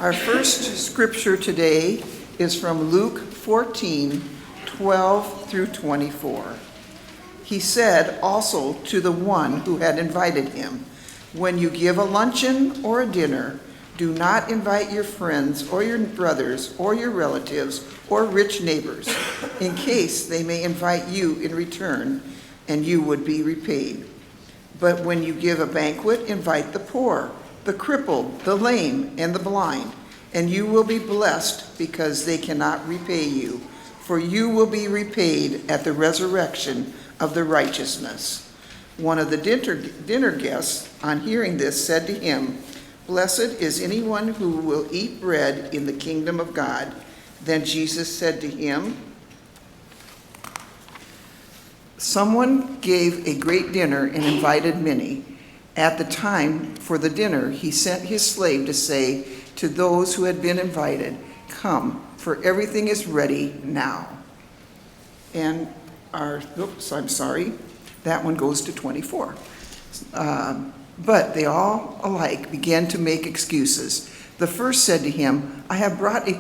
Our first scripture today is from Luke 14:12 through 24. He said also to the one who had invited him, "When you give a luncheon or a dinner, do not invite your friends or your brothers or your relatives or rich neighbors, in case they may invite you in return, and you would be repaid. But when you give a banquet, invite the poor, the crippled, the lame, and the blind, and you will be blessed because they cannot repay you, for you will be repaid at the resurrection of the righteousness." One of the dinner guests, on hearing this, said to him, "Blessed is anyone who will eat bread in the kingdom of God." Then Jesus said to him, "Someone gave a great dinner and invited many. At the time for the dinner, he sent his slave to say to those who had been invited, 'Come, for everything is ready now.'" And that one goes to 24. But they all alike began to make excuses. The first said to him, I have bought a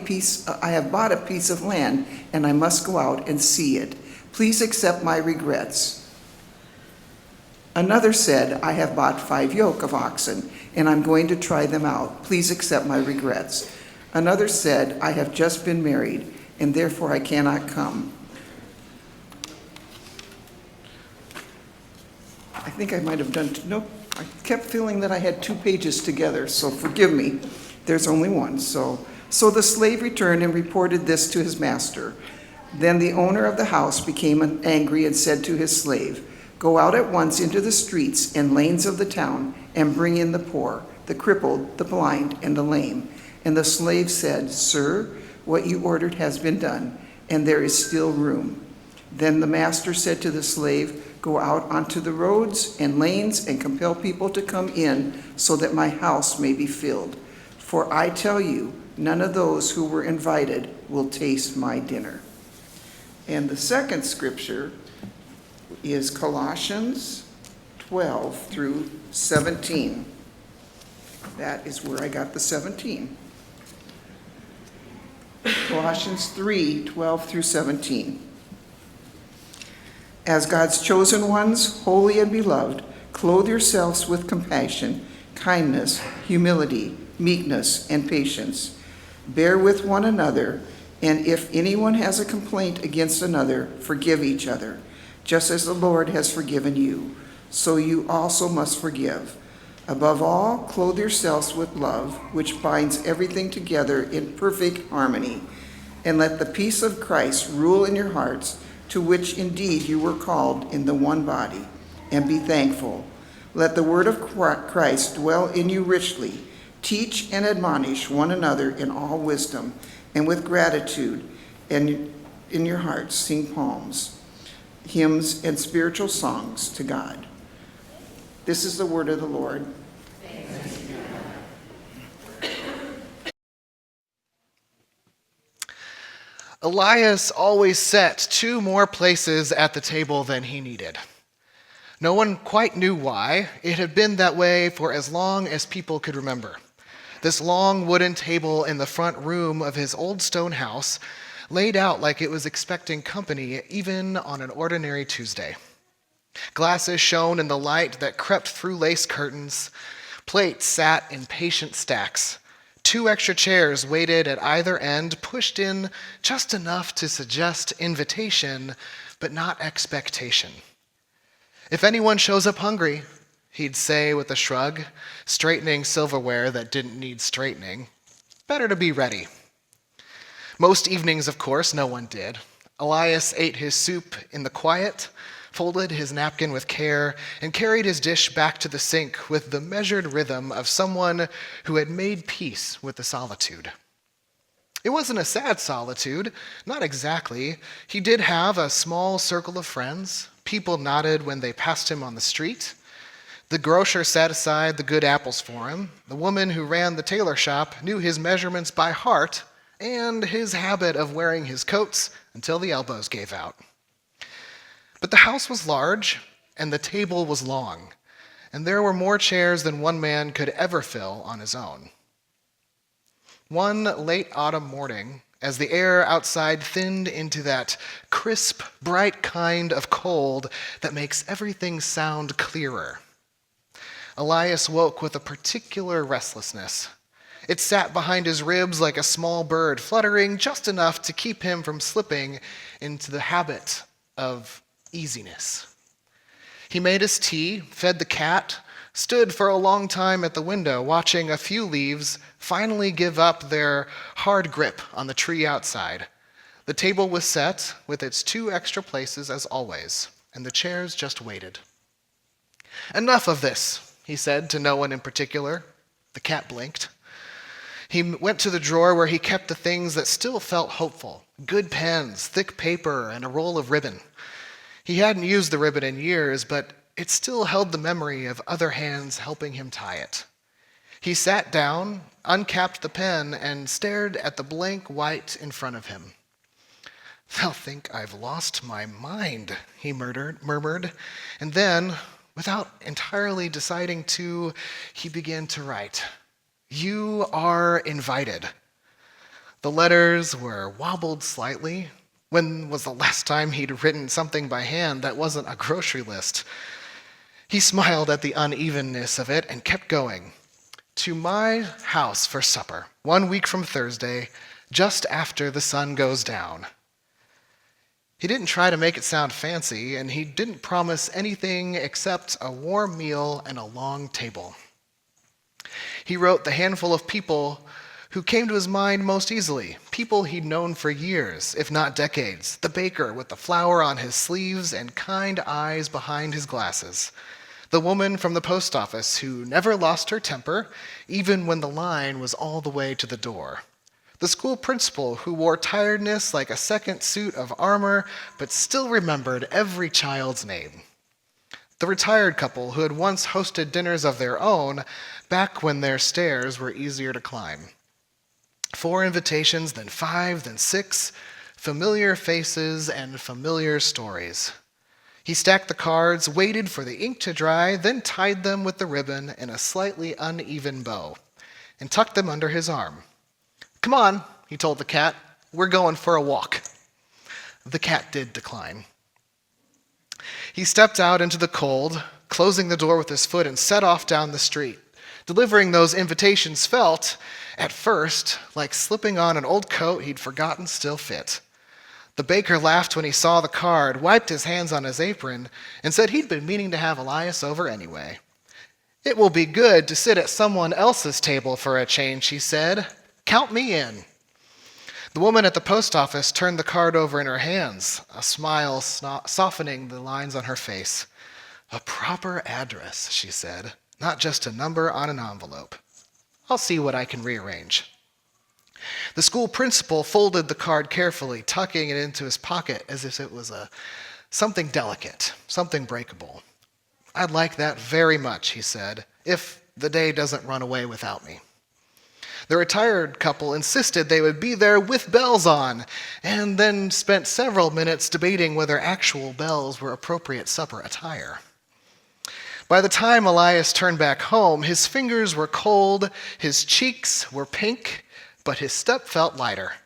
piece of land, and I must go out and see it. Please accept my regrets." Another said, "I have bought 5 yoke of oxen, and I'm going to try them out. Please accept my regrets." Another said, "I have just been married, and therefore I cannot come." I think I might have done, nope, I kept feeling that I had 2 pages together, so forgive me. There's only one. So the slave returned and reported this to his master. Then the owner of the house became angry and said to his slave, "Go out at once into the streets and lanes of the town and bring in the poor, the crippled, the blind, and the lame." And the slave said, "Sir, what you ordered has been done, and there is still room." Then the master said to the slave, "Go out onto the roads and lanes and compel people to come in so that my house may be filled. For I tell you, none of those who were invited will taste my dinner." And the second scripture is Colossians 12 through 17. That is where I got the 17. Colossians 3:12 through 17. "As God's chosen ones, holy and beloved, clothe yourselves with compassion, kindness, humility, meekness, and patience. Bear with one another, and if anyone has a complaint against another, forgive each other. Just as the Lord has forgiven you, so you also must forgive. Above all, clothe yourselves with love, which binds everything together in perfect harmony. And let the peace of Christ rule in your hearts, to which indeed you were called in the one body, and be thankful. Let the word of Christ dwell in you richly. Teach and admonish one another in all wisdom, and with gratitude, and in your hearts sing psalms, hymns, and spiritual songs to God." This is the word of the Lord. Thanks be to God. Elias always set 2 more places at the table than he needed. No one quite knew why. It had been that way for as long as people could remember. This long wooden table in the front room of his old stone house laid out like it was expecting company even on an ordinary Tuesday. Glasses shone in the light that crept through lace curtains. Plates sat in patient stacks. 2 extra chairs waited at either end, pushed in just enough to suggest invitation, but not expectation. "If anyone shows up hungry," he'd say with a shrug, straightening silverware that didn't need straightening, "better to be ready." Most evenings, of course, no one did. Elias ate his soup in the quiet, folded his napkin with care, and carried his dish back to the sink with the measured rhythm of someone who had made peace with the solitude. It wasn't a sad solitude, not exactly. He did have a small circle of friends. People nodded when they passed him on the street. The grocer set aside the good apples for him. The woman who ran the tailor shop knew his measurements by heart and his habit of wearing his coats until the elbows gave out. But the house was large, and the table was long, and there were more chairs than one man could ever fill on his own. One late autumn morning, as the air outside thinned into that crisp, bright kind of cold that makes everything sound clearer, Elias woke with a particular restlessness. It sat behind his ribs like a small bird, fluttering just enough to keep him from slipping into the habit of easiness. He made his tea, fed the cat, stood for a long time at the window, watching a few leaves finally give up their hard grip on the tree outside. The table was set, with its 2 extra places as always, and the chairs just waited. "Enough of this," he said to no one in particular. The cat blinked. He went to the drawer where he kept the things that still felt hopeful: good pens, thick paper, and a roll of ribbon. He hadn't used the ribbon in years, but it still held the memory of other hands helping him tie it. He sat down, uncapped the pen, and stared at the blank white in front of him. "They'll think I've lost my mind," he murmured, and then, without entirely deciding to, he began to write. "You are invited." The letters were wobbled slightly. When was the last time he'd written something by hand that wasn't a grocery list? He smiled at the unevenness of it and kept going. "To my house for supper, 1 week from Thursday, just after the sun goes down." He didn't try to make it sound fancy, and he didn't promise anything except a warm meal and a long table. He wrote the handful of people who came to his mind most easily, people he'd known for years, if not decades: the baker with the flour on his sleeves and kind eyes behind his glasses, the woman from the post office who never lost her temper, even when the line was all the way to the door, the school principal who wore tiredness like a second suit of armor but still remembered every child's name, the retired couple who had once hosted dinners of their own back when their stairs were easier to climb. 4 invitations, then 5, then 6, familiar faces and familiar stories. He stacked the cards, waited for the ink to dry, then tied them with the ribbon in a slightly uneven bow, and tucked them under his arm. "Come on," he told the cat, "we're going for a walk." The cat did decline. He stepped out into the cold, closing the door with his foot, and set off down the street. Delivering those invitations felt, at first, like slipping on an old coat he'd forgotten still fit. The baker laughed when he saw the card, wiped his hands on his apron, and said he'd been meaning to have Elias over anyway. "It will be good to sit at someone else's table for a change," he said. "Count me in." The woman at the post office turned the card over in her hands, a smile softening the lines on her face. "A proper address," she said, "not just a number on an envelope. I'll see what I can rearrange." The school principal folded the card carefully, tucking it into his pocket as if it was something delicate, something breakable. "I'd like that very much," he said, "if the day doesn't run away without me." The retired couple insisted they would be there with bells on, and then spent several minutes debating whether actual bells were appropriate supper attire. By the time Elias turned back home, his fingers were cold, his cheeks were pink, but his step felt lighter.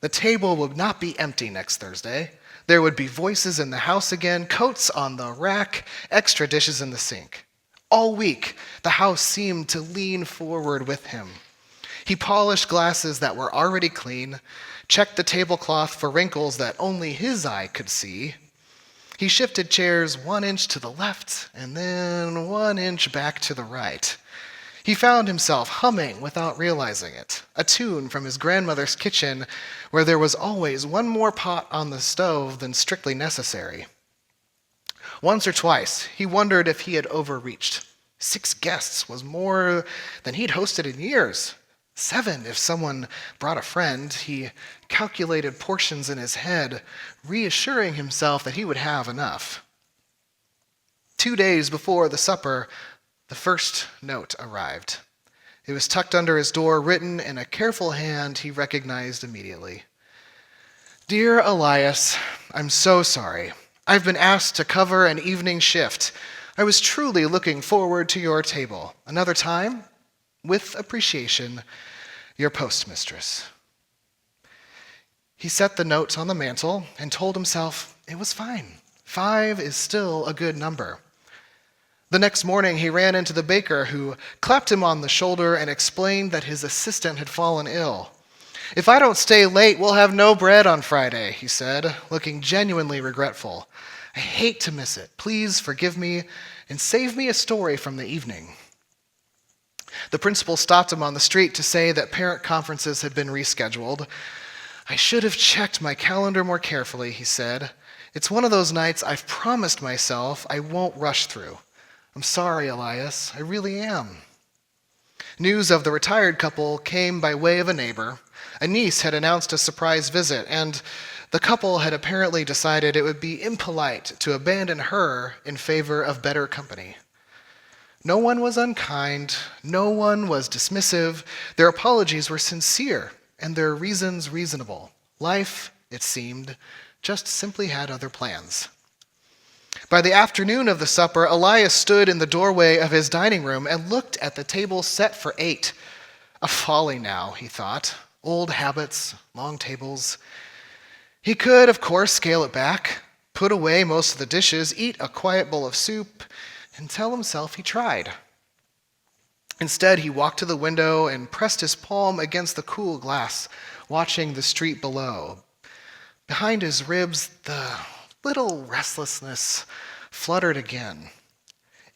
The table would not be empty next Thursday. There would be voices in the house again, coats on the rack, extra dishes in the sink. All week, the house seemed to lean forward with him. He polished glasses that were already clean, checked the tablecloth for wrinkles that only his eye could see. He shifted chairs 1 inch to the left and then 1 inch back to the right. He found himself humming without realizing it, a tune from his grandmother's kitchen where there was always 1 more pot on the stove than strictly necessary. Once or twice, he wondered if he had overreached. 6 guests was more than he'd hosted in years. 7 if someone brought a friend. He calculated portions in his head, reassuring himself that he would have enough. 2 days before the supper, the first note arrived. It was tucked under his door, written in a careful hand he recognized immediately. "Dear Elias, I'm so sorry. I've been asked to cover an evening shift. I was truly looking forward to your table. Another time? With appreciation, Your postmistress. He set the notes on the mantel and told himself it was fine. 5 is still a good number. The next morning, he ran into the baker, who clapped him on the shoulder and explained that his assistant had fallen ill. "If I don't stay late, we'll have no bread on Friday," he said, looking genuinely regretful. "I hate to miss it. Please forgive me and save me a story from the evening." The principal stopped him on the street to say that parent conferences had been rescheduled. "I should have checked my calendar more carefully," he said. "It's one of those nights I've promised myself I won't rush through. I'm sorry, Elias. I really am." News of the retired couple came by way of a neighbor. A niece had announced a surprise visit, and the couple had apparently decided it would be impolite to abandon her in favor of better company. No one was unkind. No one was dismissive. Their apologies were sincere, and their reasons reasonable. Life, it seemed, just simply had other plans. By the afternoon of the supper, Elias stood in the doorway of his dining room and looked at the table set for 8. A folly now, he thought. Old habits, long tables. He could, of course, scale it back, put away most of the dishes, eat a quiet bowl of soup, and tell himself he tried. Instead, he walked to the window and pressed his palm against the cool glass, watching the street below. Behind his ribs, the little restlessness fluttered again.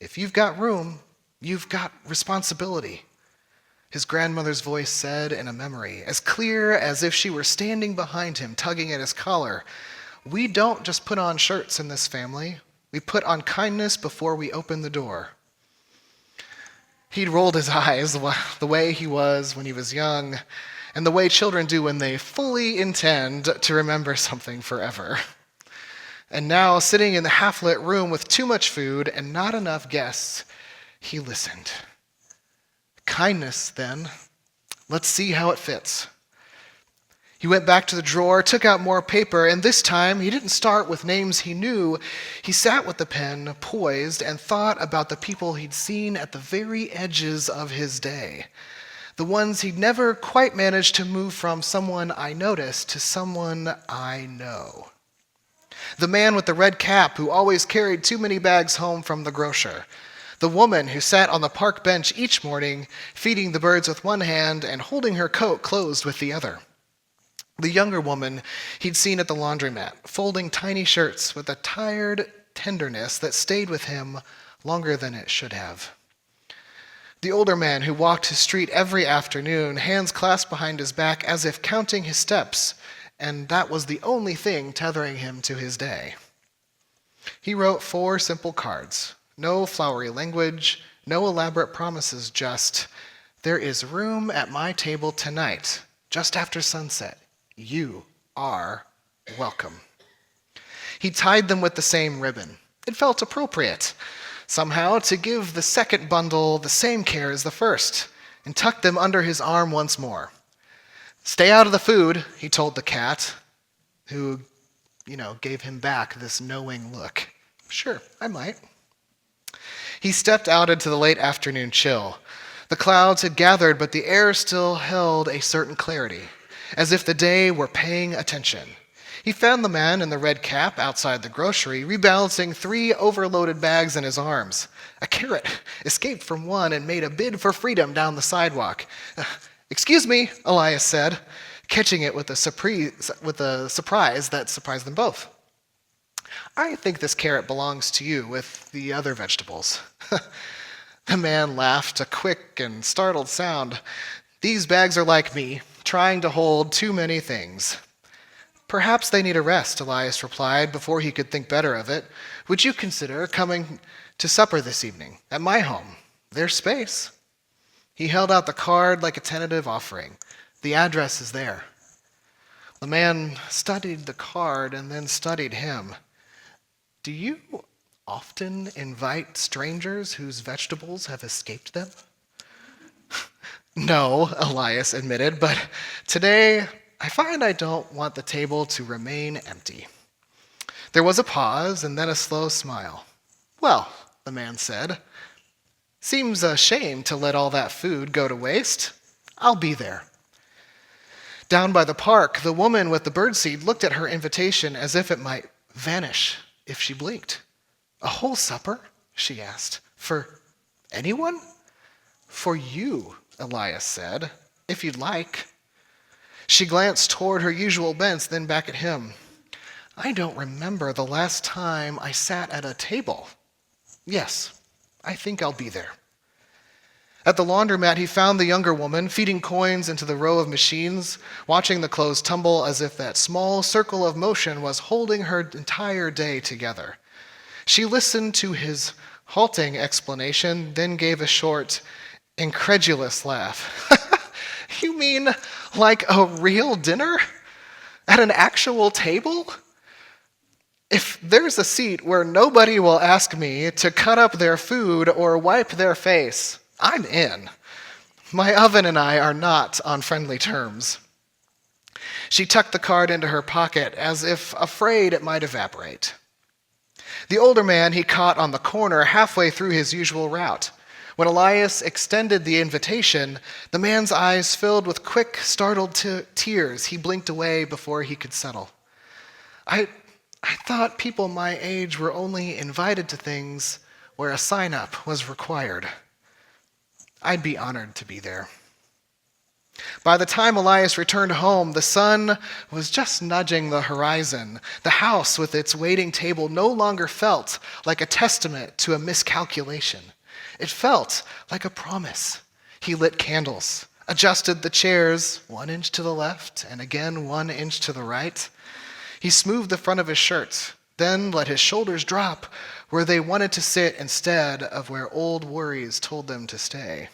If you've got room, you've got responsibility, his grandmother's voice said in a memory, as clear as if she were standing behind him, tugging at his collar. We don't just put on shirts in this family. We put on kindness before we open the door. He'd rolled his eyes the way he was when he was young, and the way children do when they fully intend to remember something forever. And now, sitting in the half-lit room with too much food and not enough guests, he listened. Kindness, then. Let's see how it fits. He went back to the drawer, took out more paper, and this time he didn't start with names he knew. He sat with the pen poised and thought about the people he'd seen at the very edges of his day. The ones he'd never quite managed to move from someone I noticed to someone I know. The man with the red cap who always carried too many bags home from the grocer. The woman who sat on the park bench each morning, feeding the birds with one hand and holding her coat closed with the other. The younger woman he'd seen at the laundromat, folding tiny shirts with a tired tenderness that stayed with him longer than it should have. The older man who walked his street every afternoon, hands clasped behind his back as if counting his steps, and that was the only thing tethering him to his day. He wrote 4 simple cards. No flowery language, no elaborate promises, just, there is room at my table tonight, just after sunset. You are welcome. He tied them with the same ribbon. It felt appropriate, somehow, to give the second bundle the same care as the first, and tucked them under his arm once more. Stay out of the food, he told the cat, who, gave him back this knowing look. Sure, I might. He stepped out into the late afternoon chill. The clouds had gathered, but the air still held a certain clarity, as if the day were paying attention. He found the man in the red cap outside the grocery, rebalancing 3 overloaded bags in his arms. A carrot escaped from one and made a bid for freedom down the sidewalk. Excuse me, Elias said, catching it with a surprise that surprised them both. I think this carrot belongs to you with the other vegetables. The man laughed, a quick and startled sound. These bags are like me, trying to hold too many things. Perhaps they need a rest, Elias replied before he could think better of it. Would you consider coming to supper this evening at my home? There's space. He held out the card like a tentative offering. The address is there. The man studied the card and then studied him. Do you often invite strangers whose vegetables have escaped them? No, Elias admitted, but today I find I don't want the table to remain empty. There was a pause and then a slow smile. Well, the man said, seems a shame to let all that food go to waste. I'll be there. Down by the park, the woman with the birdseed looked at her invitation as if it might vanish if she blinked. "A whole supper?" she asked. "For anyone?" "For you," Elias said, "if you'd like." She glanced toward her usual bench, then back at him. "I don't remember the last time I sat at a table. Yes, I think I'll be there." At the laundromat, he found the younger woman feeding coins into the row of machines, watching the clothes tumble as if that small circle of motion was holding her entire day together. She listened to his halting explanation, then gave a short, incredulous laugh. "You mean like a real dinner? At an actual table? If there's a seat where nobody will ask me to cut up their food or wipe their face, I'm in. My oven and I are not on friendly terms." She tucked the card into her pocket as if afraid it might evaporate. The older man he caught on the corner halfway through his usual route. When Elias extended the invitation, the man's eyes filled with quick, startled tears. He blinked away before he could settle. I thought people my age were only invited to things where a sign-up was required. I'd be honored to be there. By the time Elias returned home, the sun was just nudging the horizon. The house with its waiting table no longer felt like a testament to a miscalculation. It felt like a promise. He lit candles, adjusted the chairs 1 inch to the left and again 1 inch to the right. He smoothed the front of his shirt, then let his shoulders drop where they wanted to sit instead of where old worries told them to stay.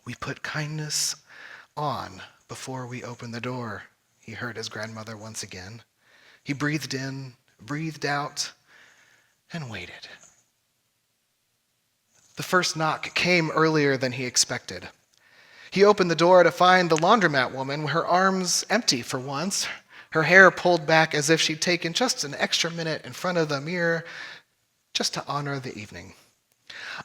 "We put kindness on before we open the door," he heard his grandmother once again. He breathed in, breathed out, and waited. The first knock came earlier than he expected. He opened the door to find the laundromat woman, her arms empty for once, her hair pulled back as if she'd taken just an extra minute in front of the mirror just to honor the evening.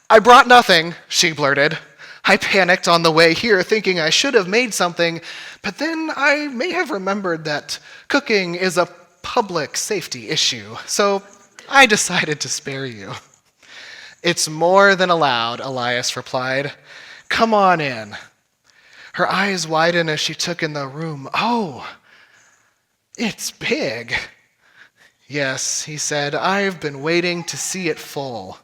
"I brought nothing," she blurted. "I panicked on the way here thinking I should have made something, but then I may have remembered that cooking is a public safety issue, so I decided to spare you." "It's more than allowed," Elias replied. "Come on in." Her eyes widened as she took in the room. "Oh, it's big." "Yes," he said, "I've been waiting to see it full."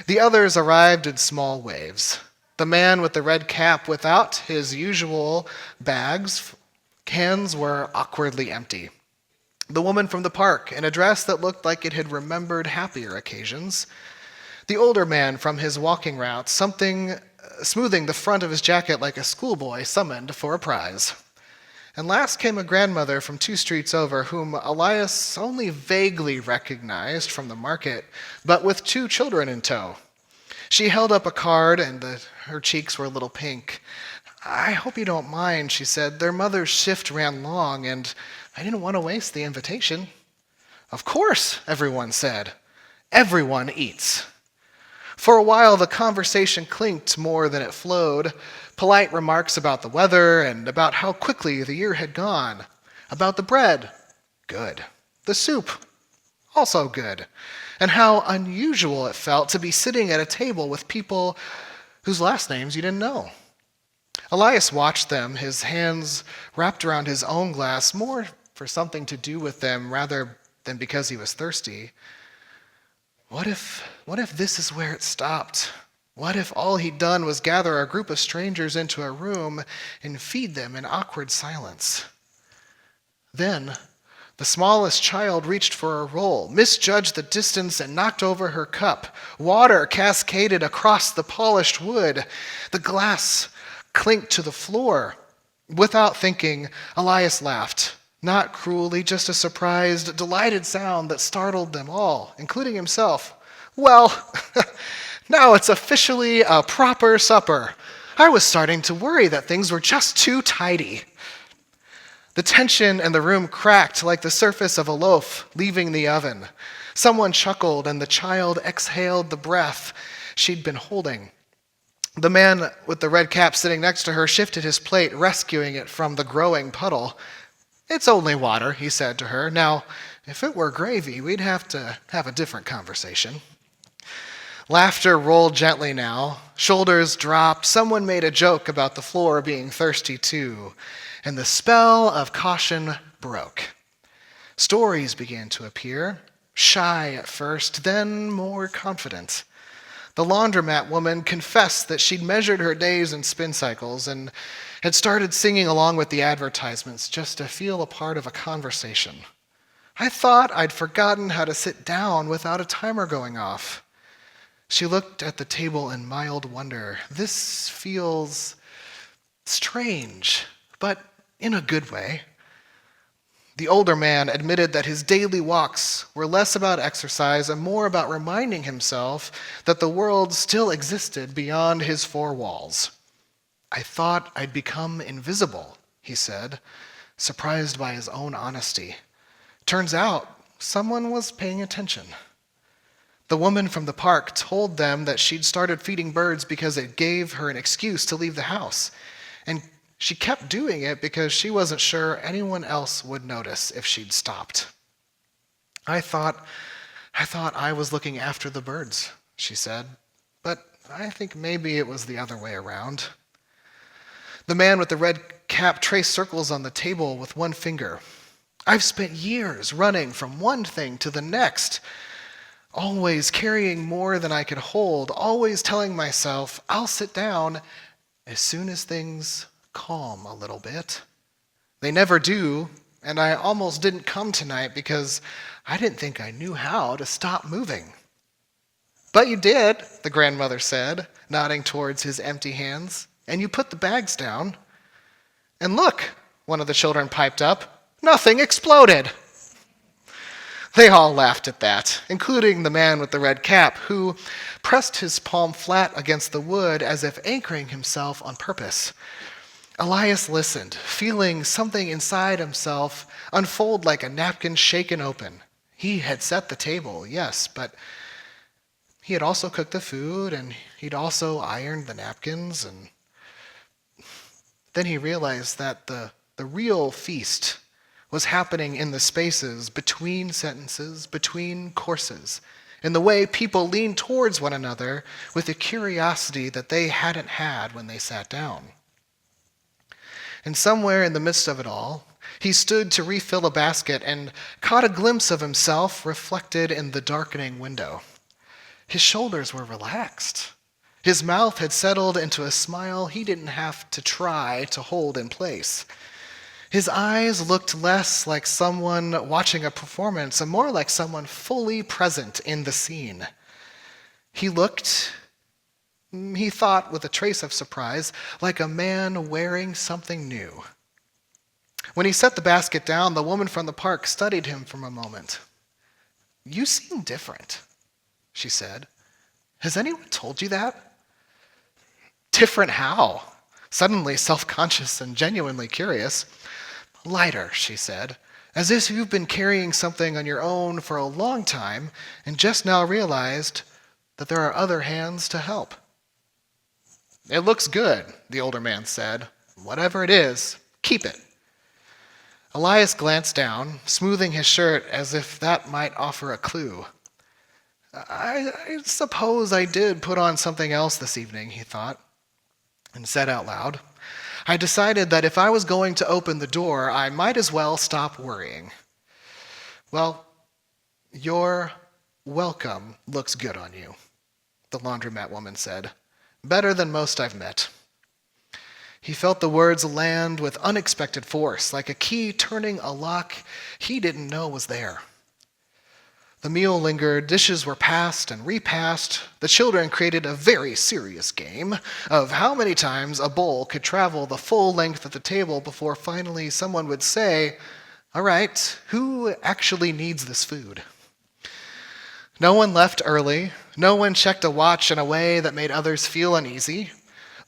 The others arrived in small waves. The man with the red cap without his usual bags, cans were awkwardly empty. The woman from the park in a dress that looked like it had remembered happier occasions. The older man from his walking route, smoothing the front of his jacket like a schoolboy summoned for a prize. And last came a grandmother from 2 streets over, whom Elias only vaguely recognized from the market, but with 2 children in tow. She held up a card, and her cheeks were a little pink. "I hope you don't mind," she said. "Their mother's shift ran long, and I didn't want to waste the invitation." "Of course," everyone said. "Everyone eats." For a while, the conversation clinked more than it flowed. Polite remarks about the weather and about how quickly the year had gone. About the bread. Good. The soup. Also good. And how unusual it felt to be sitting at a table with people whose last names you didn't know. Elias watched them, his hands wrapped around his own glass, more for something to do with them rather than because he was thirsty. What if this is where it stopped? What if all he'd done was gather a group of strangers into a room and feed them in awkward silence? Then, the smallest child reached for a roll, misjudged the distance, and knocked over her cup. Water cascaded across the polished wood. The glass clinked to the floor. Without thinking, Elias laughed. Not cruelly, just a surprised, delighted sound that startled them all, including himself. "Well, now it's officially a proper supper. I was starting to worry that things were just too tidy." The tension in the room cracked like the surface of a loaf leaving the oven. Someone chuckled, and the child exhaled the breath she'd been holding. The man with the red cap sitting next to her shifted his plate, rescuing it from the growing puddle. "It's only water," he said to her. "Now, if it were gravy, we'd have to have a different conversation." Laughter rolled gently now. Shoulders dropped. Someone made a joke about the floor being thirsty too, and the spell of caution broke. Stories began to appear, shy at first, then more confident. The laundromat woman confessed that she'd measured her days in spin cycles and had started singing along with the advertisements just to feel a part of a conversation. "I thought I'd forgotten how to sit down without a timer going off." She looked at the table in mild wonder. "This feels strange, but in a good way." The older man admitted that his daily walks were less about exercise and more about reminding himself that the world still existed beyond his four walls. "I thought I'd become invisible," he said, surprised by his own honesty. Turns out someone was paying attention. The woman from the park told them that she'd started feeding birds because it gave her an excuse to leave the house, and she kept doing it because she wasn't sure anyone else would notice if she'd stopped. I thought I was looking after the birds," she said, "but I think maybe it was the other way around." The man with the red cap traced circles on the table with one finger. "I've spent years running from one thing to the next, always carrying more than I could hold, always telling myself I'll sit down as soon as things calm a little bit. They never do, and I almost didn't come tonight because I didn't think I knew how to stop moving." "But you did," the grandmother said, nodding towards his empty hands, "and you put the bags down." "And look," one of the children piped up, "nothing exploded." They all laughed at that, including the man with the red cap, who pressed his palm flat against the wood as if anchoring himself on purpose. Elias listened, feeling something inside himself unfold like a napkin shaken open. He had set the table, yes, but he had also cooked the food, and he'd also ironed the napkins, and then he realized that the real feast was happening in the spaces between sentences, between courses, in the way people leaned towards one another with a curiosity that they hadn't had when they sat down. And somewhere in the midst of it all, he stood to refill a basket and caught a glimpse of himself reflected in the darkening window. His shoulders were relaxed. His mouth had settled into a smile he didn't have to try to hold in place. His eyes looked less like someone watching a performance and more like someone fully present in the scene. He looked, he thought with a trace of surprise, like a man wearing something new. When he set the basket down, the woman from the park studied him for a moment. "You seem different," she said. "Has anyone told you that?" "Different how?" Suddenly self-conscious and genuinely curious. "Lighter," she said, "as if you've been carrying something on your own for a long time and just now realized that there are other hands to help." "It looks good," the older man said. "Whatever it is, keep it." Elias glanced down, smoothing his shirt as if that might offer a clue. I suppose I did put on something else this evening," he thought, and said out loud, "I decided that if I was going to open the door, I might as well stop worrying." "Well, your welcome looks good on you," the laundromat woman said. "Better than most I've met." He felt the words land with unexpected force, like a key turning a lock he didn't know was there. The meal lingered, dishes were passed and repassed. The children created a very serious game of how many times a bowl could travel the full length of the table before finally someone would say, "All right, who actually needs this food?" No one left early. No one checked a watch in a way that made others feel uneasy.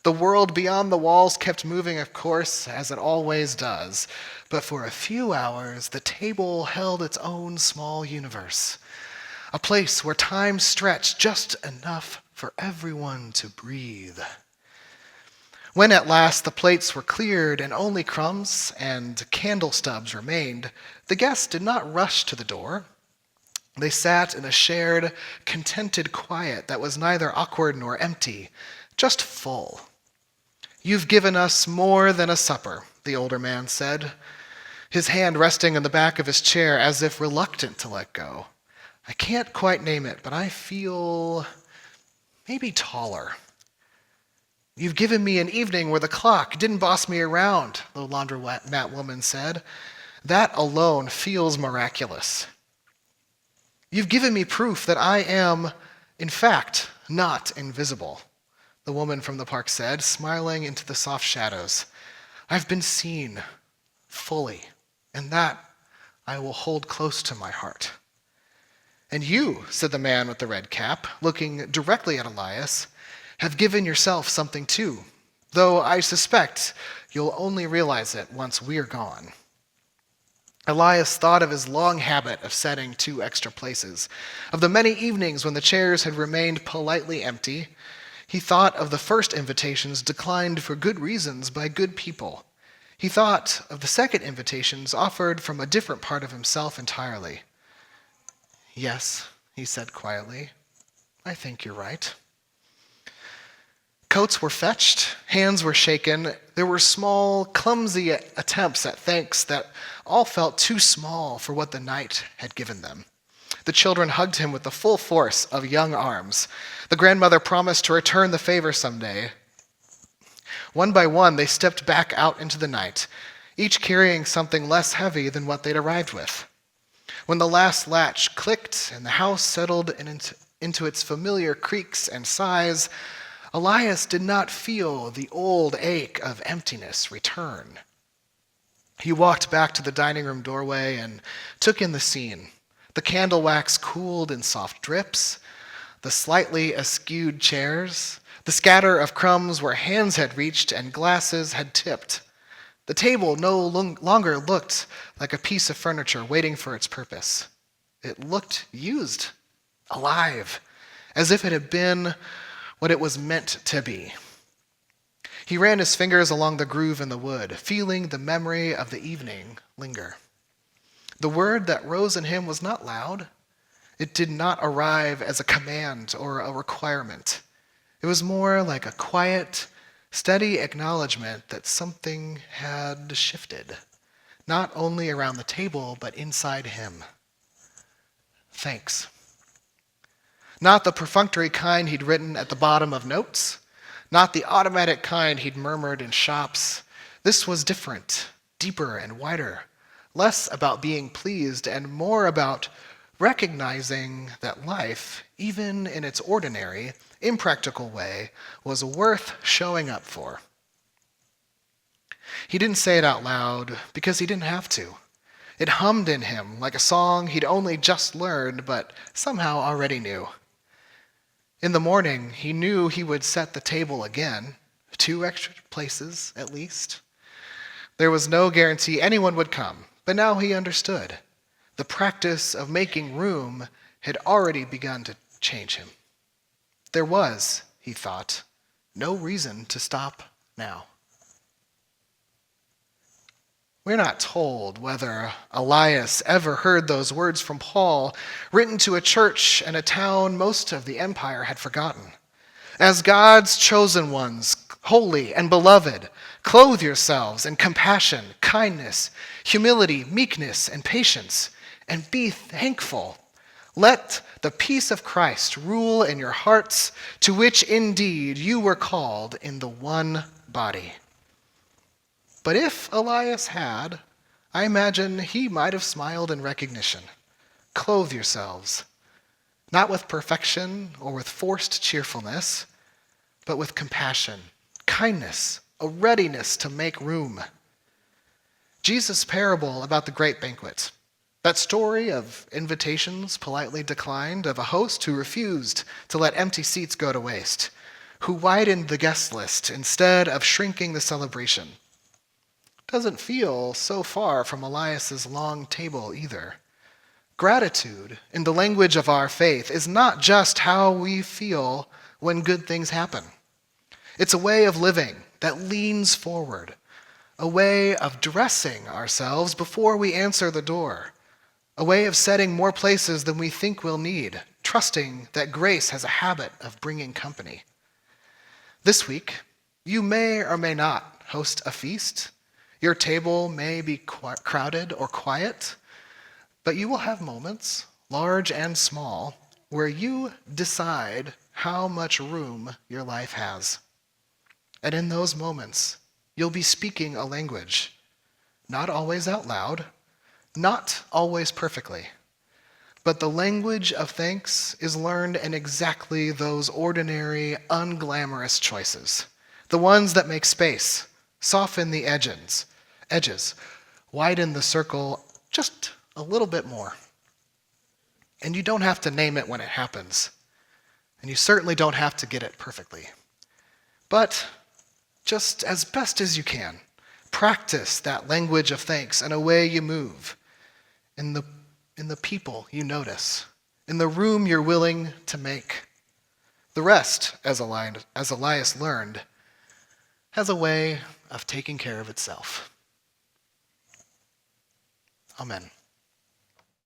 The world beyond the walls kept moving, of course, as it always does. But for a few hours, the table held its own small universe, a place where time stretched just enough for everyone to breathe. When at last the plates were cleared and only crumbs and candle stubs remained, the guests did not rush to the door. They sat in a shared, contented quiet that was neither awkward nor empty, just full. "You've given us more than a supper," the older man said, his hand resting on the back of his chair as if reluctant to let go. "I can't quite name it, but I feel maybe taller. You've given me an evening where the clock didn't boss me around," the laundromat woman said. "That alone feels miraculous. You've given me proof that I am, in fact, not invisible," the woman from the park said, smiling into the soft shadows. "I've been seen fully, and that I will hold close to my heart." "And you," said the man with the red cap, looking directly at Elias, "have given yourself something too, though I suspect you'll only realize it once we're gone." Elias thought of his long habit of setting 2 extra places, of the many evenings when the chairs had remained politely empty. He thought of the first invitations declined for good reasons by good people. He thought of the second invitations offered from a different part of himself entirely. "Yes," he said quietly, "I think you're right." Coats were fetched, hands were shaken. There were small, clumsy attempts at thanks that all felt too small for what the night had given them. The children hugged him with the full force of young arms. The grandmother promised to return the favor someday. One by one, they stepped back out into the night, each carrying something less heavy than what they'd arrived with. When the last latch clicked and the house settled into its familiar creaks and sighs, Elias did not feel the old ache of emptiness return. He walked back to the dining room doorway and took in the scene. The candle wax cooled in soft drips, the slightly askewed chairs, the scatter of crumbs where hands had reached and glasses had tipped. The table no longer looked like a piece of furniture waiting for its purpose. It looked used, alive, as if it had been what it was meant to be. He ran his fingers along the groove in the wood, feeling the memory of the evening linger. The word that rose in him was not loud. It did not arrive as a command or a requirement. It was more like a quiet, steady acknowledgement that something had shifted, not only around the table, but inside him. Thanks. Not the perfunctory kind he'd written at the bottom of notes, not the automatic kind he'd murmured in shops. This was different, deeper and wider, less about being pleased and more about recognizing that life, even in its ordinary, impractical way, was worth showing up for. He didn't say it out loud because he didn't have to. It hummed in him like a song he'd only just learned but somehow already knew. In the morning, he knew he would set the table again, 2 extra places at least. There was no guarantee anyone would come, but now he understood. The practice of making room had already begun to change him. There was, he thought, no reason to stop now. We're not told whether Elias ever heard those words from Paul, written to a church and a town most of the empire had forgotten. As God's chosen ones, holy and beloved, clothe yourselves in compassion, kindness, humility, meekness, and patience, and be thankful. Let the peace of Christ rule in your hearts, to which indeed you were called in the one body. But if Elias had, I imagine he might have smiled in recognition. Clothe yourselves, not with perfection or with forced cheerfulness, but with compassion, kindness, a readiness to make room. Jesus' parable about the Great Banquet, that story of invitations politely declined, of a host who refused to let empty seats go to waste, who widened the guest list instead of shrinking the celebration, doesn't feel so far from Elias's long table either. Gratitude, in the language of our faith, is not just how we feel when good things happen. It's a way of living that leans forward, a way of dressing ourselves before we answer the door, a way of setting more places than we think we'll need, trusting that grace has a habit of bringing company. This week, you may or may not host a feast. Your table may be crowded or quiet, but you will have moments, large and small, where you decide how much room your life has. And in those moments, you'll be speaking a language, not always out loud, not always perfectly, but the language of thanks is learned in exactly those ordinary, unglamorous choices, the ones that make space, soften the edges, widen the circle just a little bit more. And you don't have to name it when it happens, and you certainly don't have to get it perfectly. But just as best as you can, practice that language of thanks in a way you move, in the people you notice, in the room you're willing to make. The rest, as Elias learned, has a way of taking care of itself. Amen.